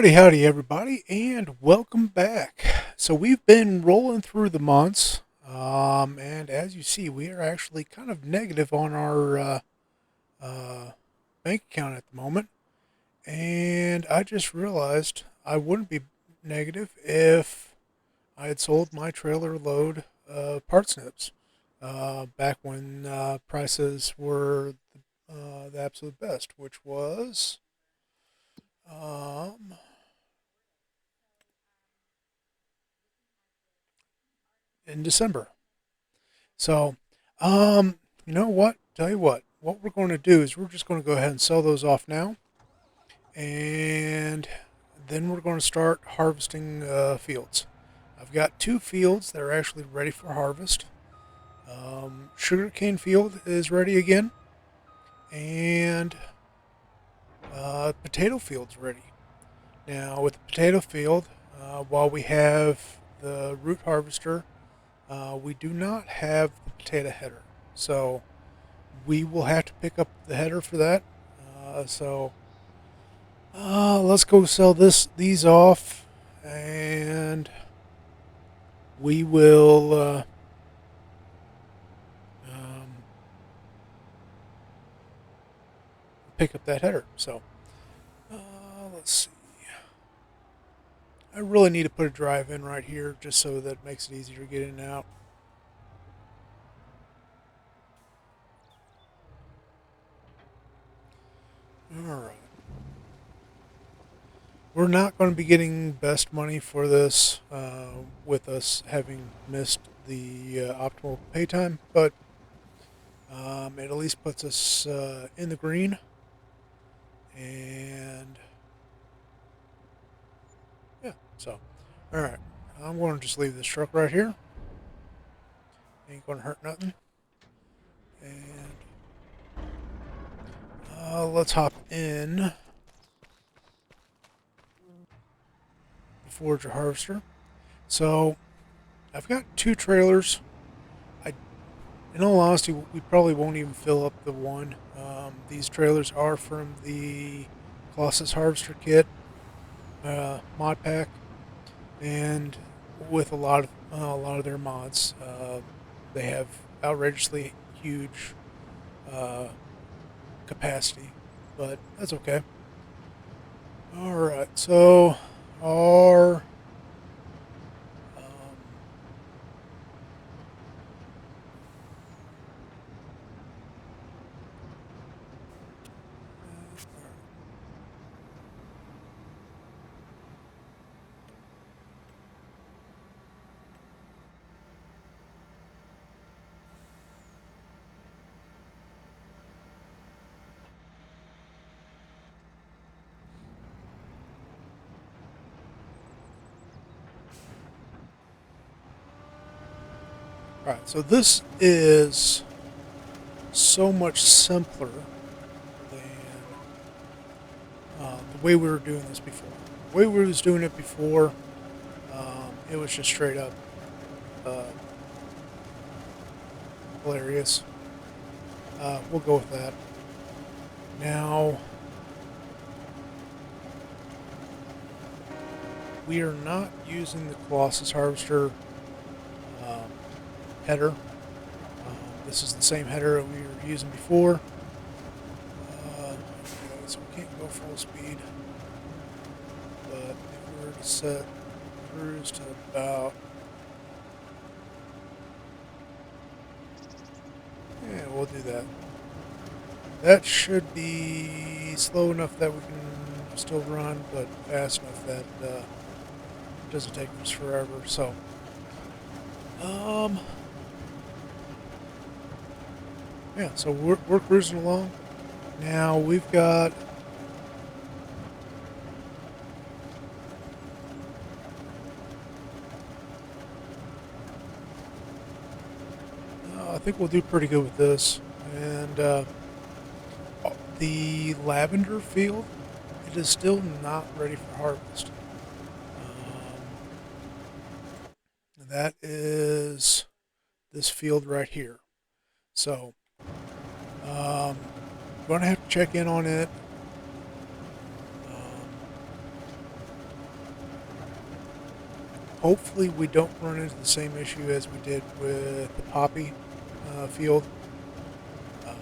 Howdy everybody, and welcome back. So we've been rolling through the months, and as you see, we are actually kind of negative on our uh, bank account at the moment. And I just realized I wouldn't be negative if I had sold my trailer load part snips back when prices were the absolute best, which was um, in December. So, you know what? Tell you what we're going to do is we're just going to go ahead and sell those off now, and then we're going to start harvesting fields. I've got two fields that are actually ready for harvest. Sugarcane field is ready again, and potato field's ready. Now, with the potato field, while we have the root harvester, we do not have the potato header. So we will have to pick up the header for that. Let's go sell these off, and we will um, pick up that header. So let's see. I really need to put a drive in right here just so that it makes it easier to get in and out. All right. We're not going to be getting best money for this with us having missed the optimal pay time, but it at least puts us in the green. And yeah, so all right, I'm going to just leave this truck right here. Ain't going to hurt nothing. And let's hop in the Forager Harvester. So I've got two trailers. In all honesty, we probably won't even fill up the one. These trailers are from the Colossus Harvester Kit mod pack, and with a lot of their mods, they have outrageously huge uh, capacity, but that's okay. All right, so our all right, so this is so much simpler than the way we were doing this before. The way we was doing it before, it was just straight up uh, hilarious. We'll go with that. Now, we are not using the Colossus Harvester um, header. This is the same header that we were using before. Okay, so we can't go full speed. But if we were to set cruise to about... Yeah, we'll do that. That should be slow enough that we can still run, but fast enough that it doesn't take us forever. So, yeah, so we're cruising along. Now we've got I think we'll do pretty good with this. And the lavender field, it is still not ready for harvest. That is this field right here. So, I'm going to have to check in on it. Um, hopefully we don't run into the same issue as we did with the poppy field. Um,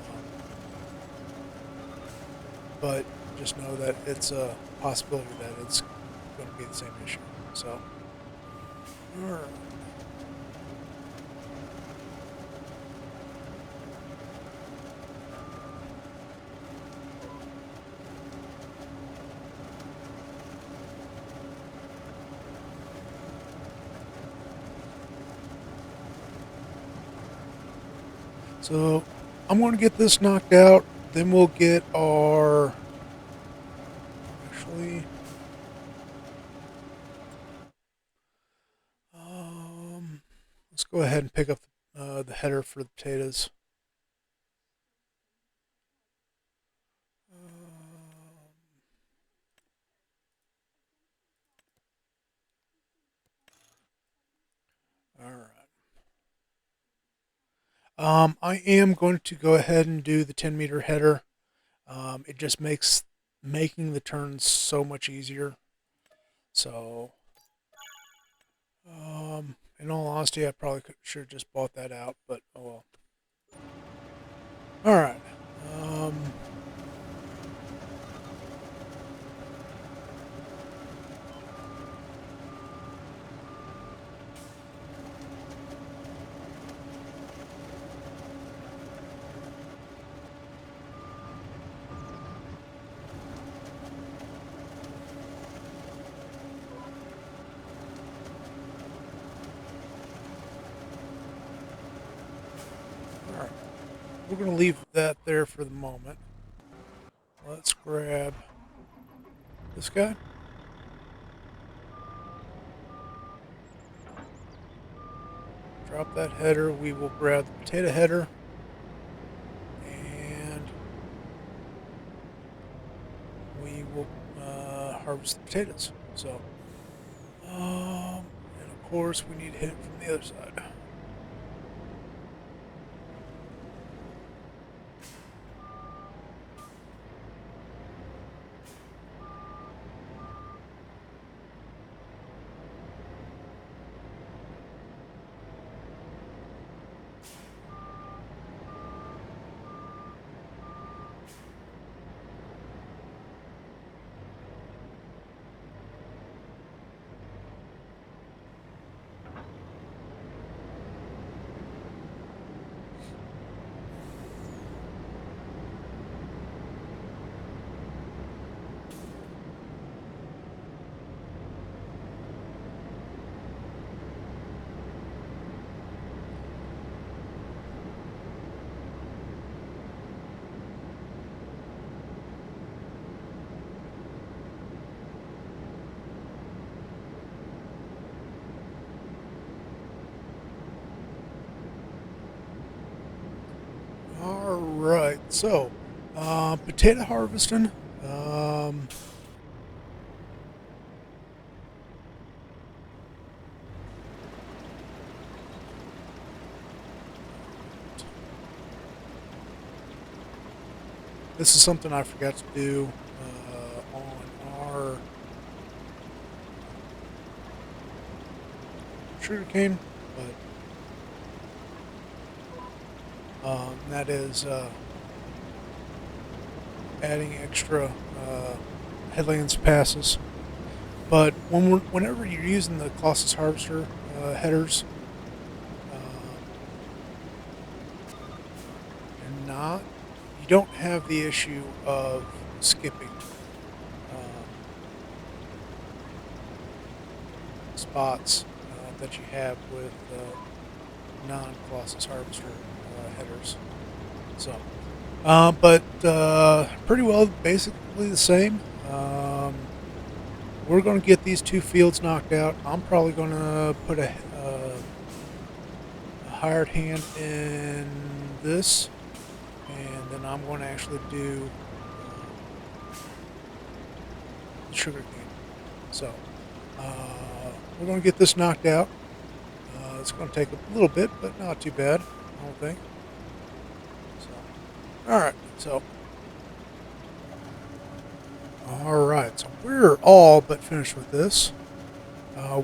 but just know that it's a possibility that it's going to be the same issue. So, all right. So I'm going to get this knocked out. Then we'll get our actually. Let's go ahead and pick up the header for the potatoes. All right. I am going to go ahead and do the 10-meter header. It just makes making the turns so much easier. So, in all honesty, I probably should have just bought that out, but oh well. All right. Um, all right. We're going to leave that there for the moment. Let's grab this guy. Drop that header. We will grab the potato header. And we will harvest the potatoes. So, and of course, we need to hit it from the other side. All right, so potato harvesting. This is something I forgot to do on our sugarcane, but that is adding extra headlands passes. But whenever you're using the Colossus Harvester headers, you don't have the issue of skipping spots that you have with non-Colossus Harvester headers. So, but pretty well basically the same. We're going to get these two fields knocked out. I'm probably going to put a hired hand in this, and then I'm going to actually do the sugar cane. So we're going to get this knocked out. It's going to take a little bit, but not too bad, I don't think. So, all right. So, all right. So we're all but finished with this.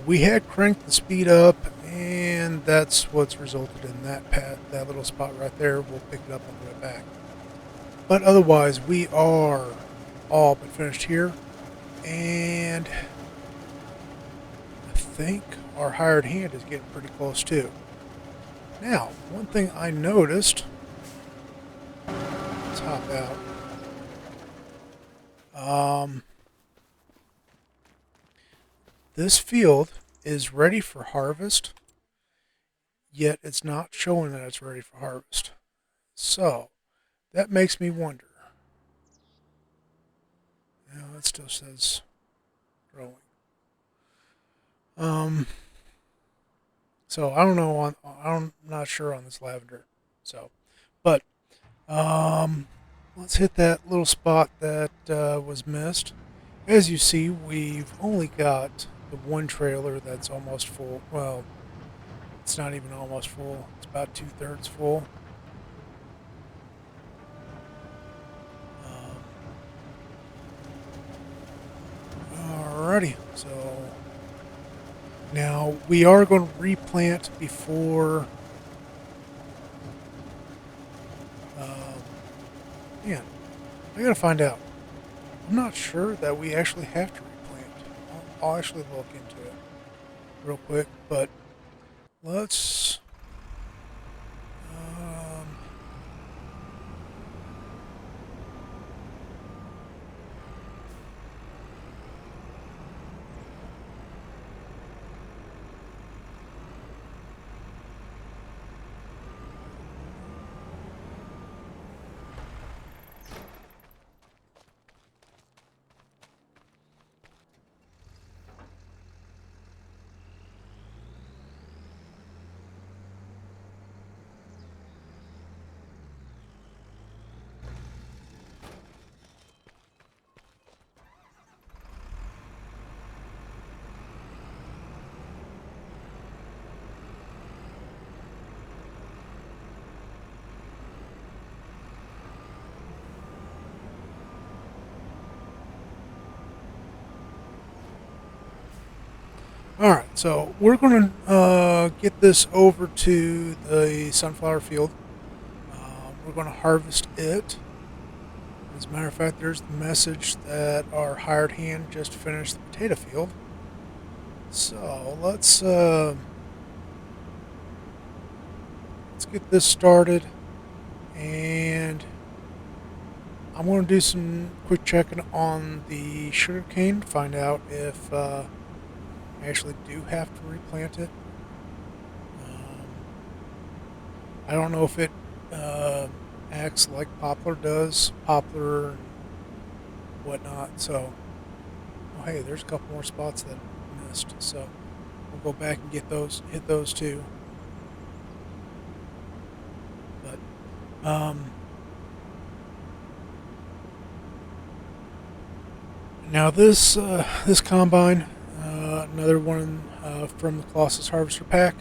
We had cranked the speed up, and that's what's resulted in that little spot right there. We'll pick it up on the way back. But otherwise, we are all but finished here, and I think our hired hand is getting pretty close too. Now, one thing I noticed, let's hop out. This field is ready for harvest, yet it's not showing that it's ready for harvest. So, that makes me wonder. Now, it still says growing. So I don't know. I'm not sure on this lavender. So, but let's hit that little spot that was missed. As you see, we've only got the one trailer that's almost full. Well, it's not even almost full. It's about 2/3 full. Alrighty. So now we are going to replant before. Man, I gotta find out. I'm not sure that we actually have to replant. I'll actually look into it real quick, but let's. Alright, so we're going to get this over to the sunflower field. We're going to harvest it. As a matter of fact, there's the message that our hired hand just finished the potato field. So let's get this started, and I'm going to do some quick checking on the sugarcane to find out if I actually do have to replant it. I don't know if it acts like poplar does, poplar and whatnot. So, oh hey, there's a couple more spots that missed. So we'll go back and get those, hit those too. But now this this combine, another one from the Colossus Harvester Pack.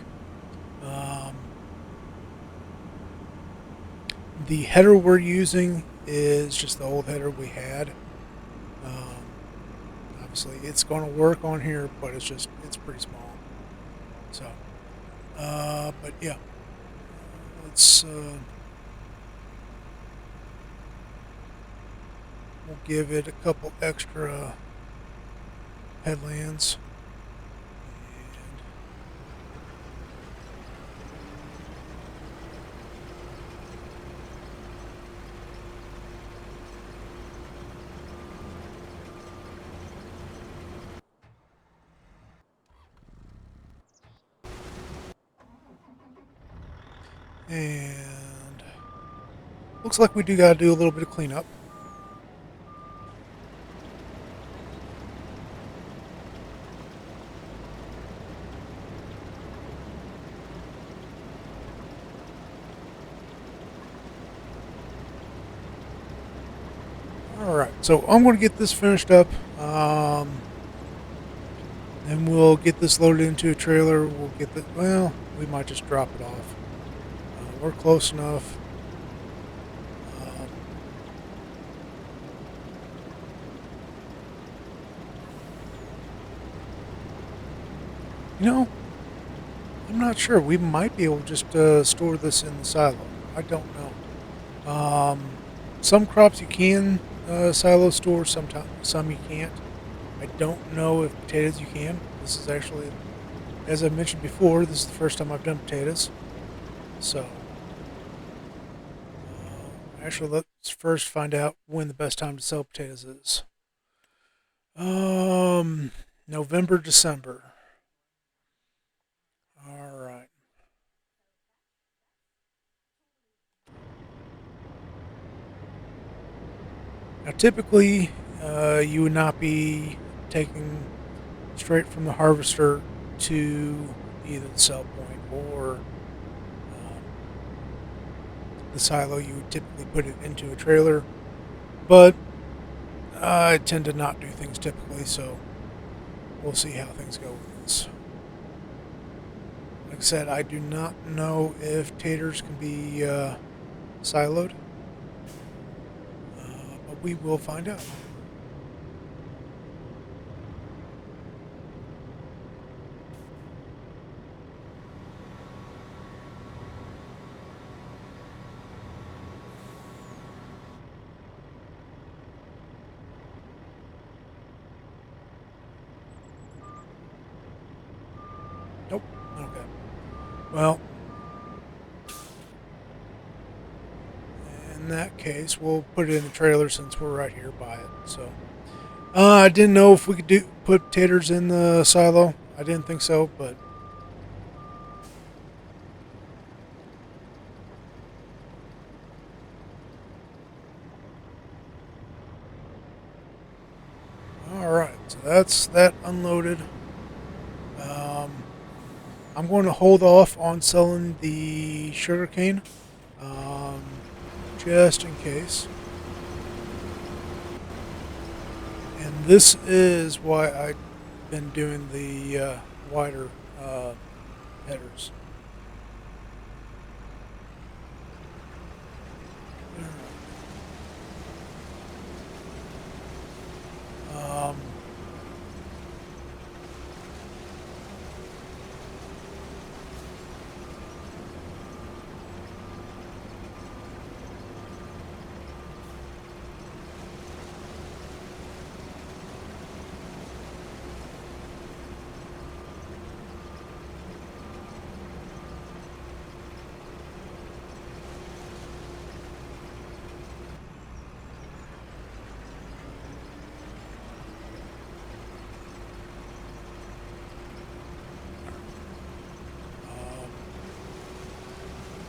The header we're using is just the old header we had. Obviously, it's going to work on here, but it's pretty small. So, but yeah, let's we'll give it a couple extra headlands. And looks like we do got to do a little bit of cleanup. Alright, so I'm going to get this finished up. Then we'll get this loaded into a trailer. We'll get the, well, we might just drop it off. We're close enough. You know, I'm not sure. We might be able to just store this in the silo. I don't know. Some crops you can silo store, sometimes some you can't. I don't know if potatoes you can. This is actually, as I mentioned before, this is the first time I've done potatoes. So, actually, let's first find out when the best time to sell potatoes is. Um, November, December. All right. Now, typically, you would not be taking straight from the harvester to either the sell point or the silo. You would typically put it into a trailer, but I tend to not do things typically, so we'll see how things go with this. Like I said, I do not know if taters can be siloed, but we will find out. Nope. Okay. Well, in that case, we'll put it in the trailer since we're right here by it. So, I didn't know if we could put taters in the silo. I didn't think so, but all right. So that's that unloaded. Um, I'm going to hold off on selling the sugarcane, um, just in case. And this is why I've been doing the wider headers. Um, um,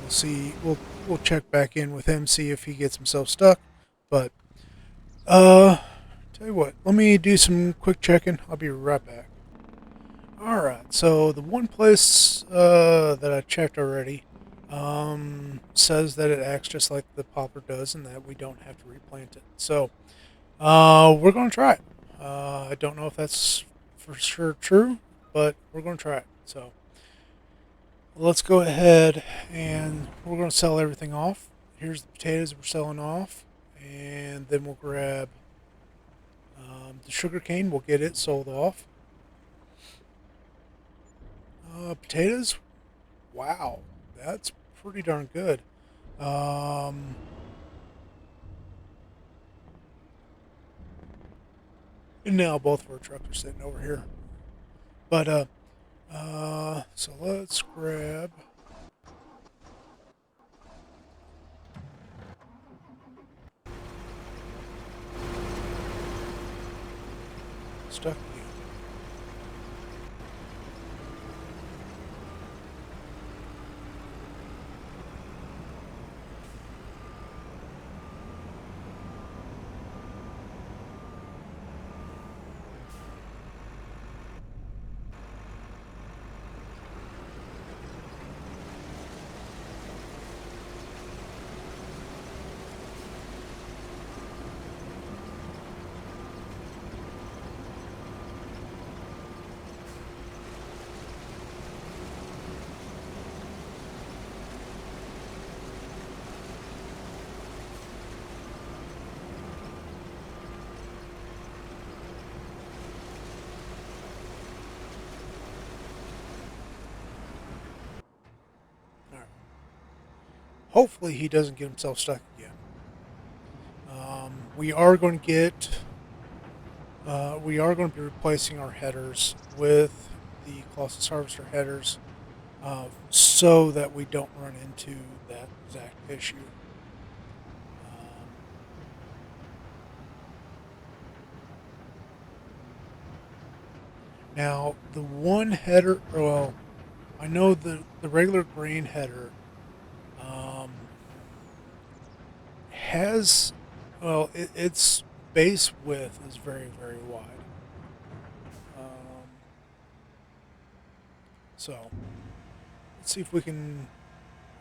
we'll see. We'll check back in with him, see if he gets himself stuck. But uh, tell you what, let me do some quick checking. I'll be right back. All right. So the one place that I checked already says that it acts just like the poplar does, and that we don't have to replant it. So we're going to try it. I don't know if that's for sure true, but we're going to try it. So let's go ahead and we're going to sell everything off. Here's the potatoes we're selling off, and then we'll grab the sugar cane. We'll get it sold off. Potatoes. Wow, that's pretty darn good. Um, and now both of our trucks are sitting over here. But so let's grab stuck again. hopefully he doesn't get himself stuck again. We are going to get we are going to be replacing our headers with the Colossus Harvester headers, so that we don't run into that exact issue. Um, Now, the one header, well, I know the regular grain header um, has, well, its base width is very, very wide. Um, so, let's see if we can,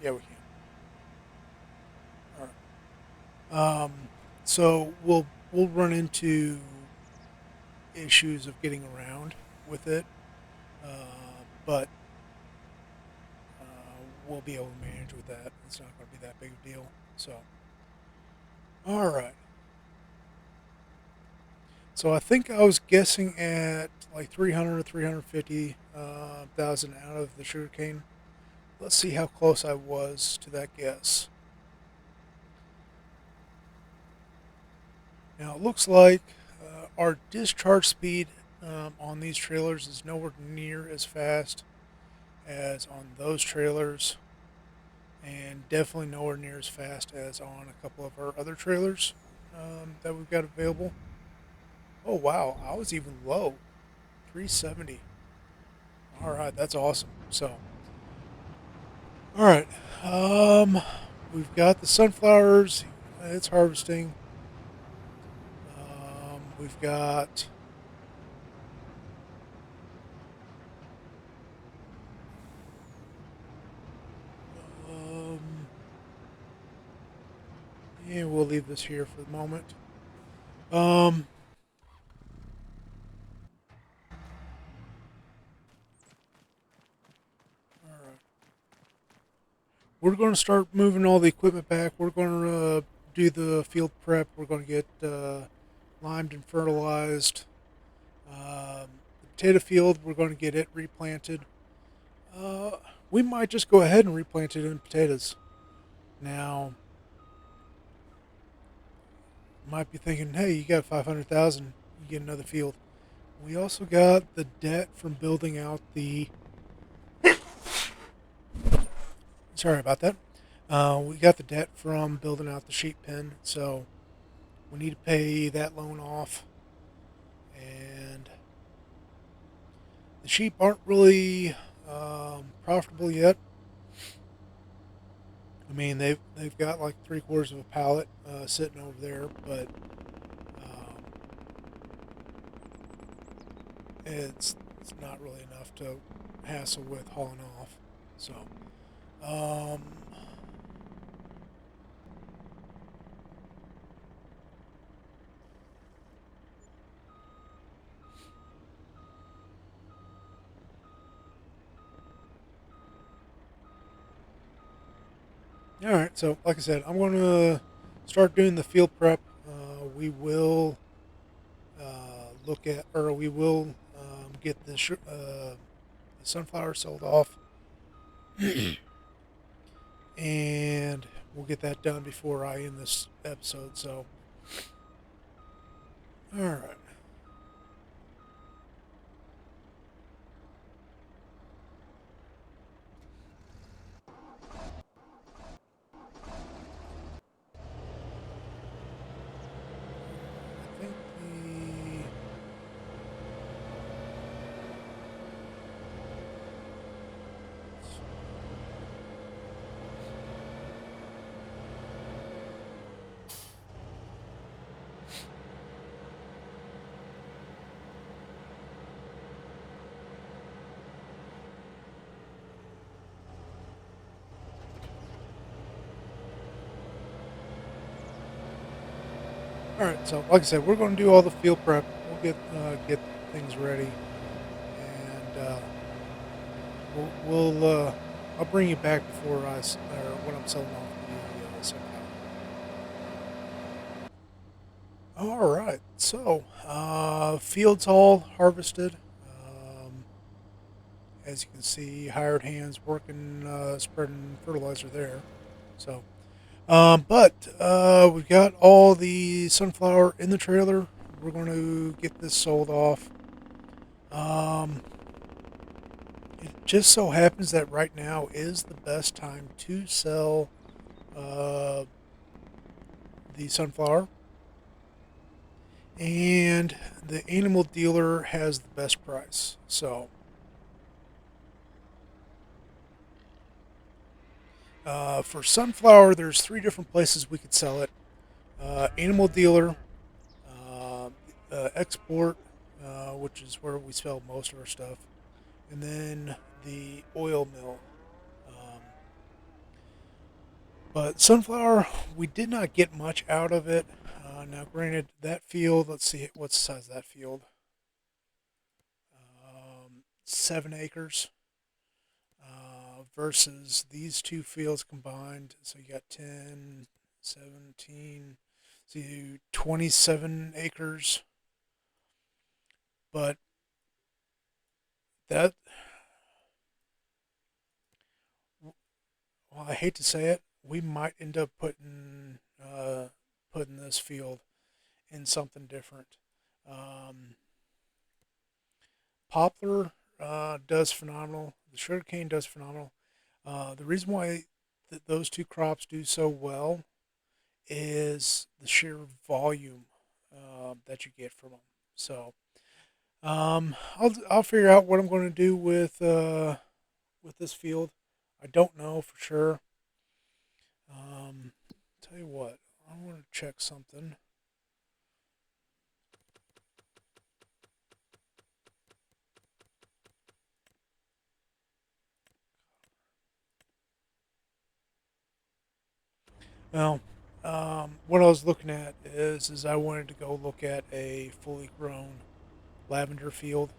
yeah, we can. All right. So we'll run into issues of getting around with it, but we'll be able to manage with that. It's not going to be that big of a deal. So, all right. So I think I was guessing at like 300 or 350,000 out of the sugarcane. Let's see how close I was to that guess. Now it looks like our discharge speed on these trailers is nowhere near as fast as on those trailers, and definitely nowhere near as fast as on a couple of our other trailers that we've got available. Oh wow, I was even low, 370. All right, that's awesome. So, all right, we've got the sunflowers. It's harvesting. We've got um, yeah, we'll leave this here for the moment. Um, all right, we're going to start moving all the equipment back. We're going to do the field prep. We're going to get limed and fertilized. The potato field, we're going to get it replanted. Uh, we might just go ahead and replant it in potatoes. Now, you might be thinking, hey, you got 500,000, you get another field. We also got the debt from building out the. Sorry about that. We got the debt from building out the sheep pen, so we need to pay that loan off. And the sheep aren't really profitable yet. I mean, they've got like 3/4 of a pallet sitting over there, but um, it's not really enough to hassle with hauling off. So, um, all right. So, like I said, I'm going to start doing the field prep. We will look at, or we will get the sunflower sold off, and we'll get that done before I end this episode. So, all right. I think the all right. So, like I said, we're going to do all the field prep. We'll get things ready, and we'll I'll bring you back before or when I'm selling off the sunflower. All right. So, fields all harvested. As you can see, hired hands working, spreading fertilizer there. So, we've got all the sunflower in the trailer. We're going to get this sold off. Um, it just so happens that right now is the best time to sell uh, the sunflower, and the animal dealer has the best price. So, for sunflower, there's three different places we could sell it: animal dealer, uh, export, which is where we sell most of our stuff, and then the oil mill. Um, but sunflower, we did not get much out of it. Now, granted, that field, let's see, what's the size of that field? 7 acres versus these two fields combined. So you got 10, 17, so you 27 acres. But that, well, I hate to say it, we might end up putting this field in something different. Um, Poplar does phenomenal. The sugarcane does phenomenal. The reason why those two crops do so well is the sheer volume that you get from them. So I'll figure out what I'm going to do with this field. I don't know for sure. Tell you what, I want to check something. Well, what I was looking at is I wanted to go look at a fully grown lavender field,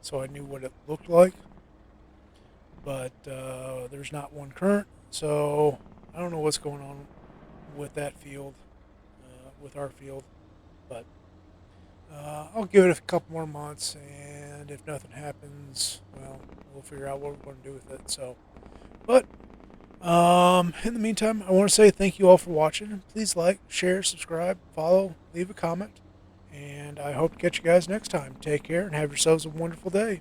so I knew what it looked like. But there's not one current, so I don't know what's going on with that field, with our field. But I'll give it a couple more months, and if nothing happens, well, we'll figure out what we're going to do with it. So, but in the meantime, I want to say thank you all for watching. Please like, share, subscribe, follow, leave a comment, and I hope to catch you guys next time. Take care and have yourselves a wonderful day.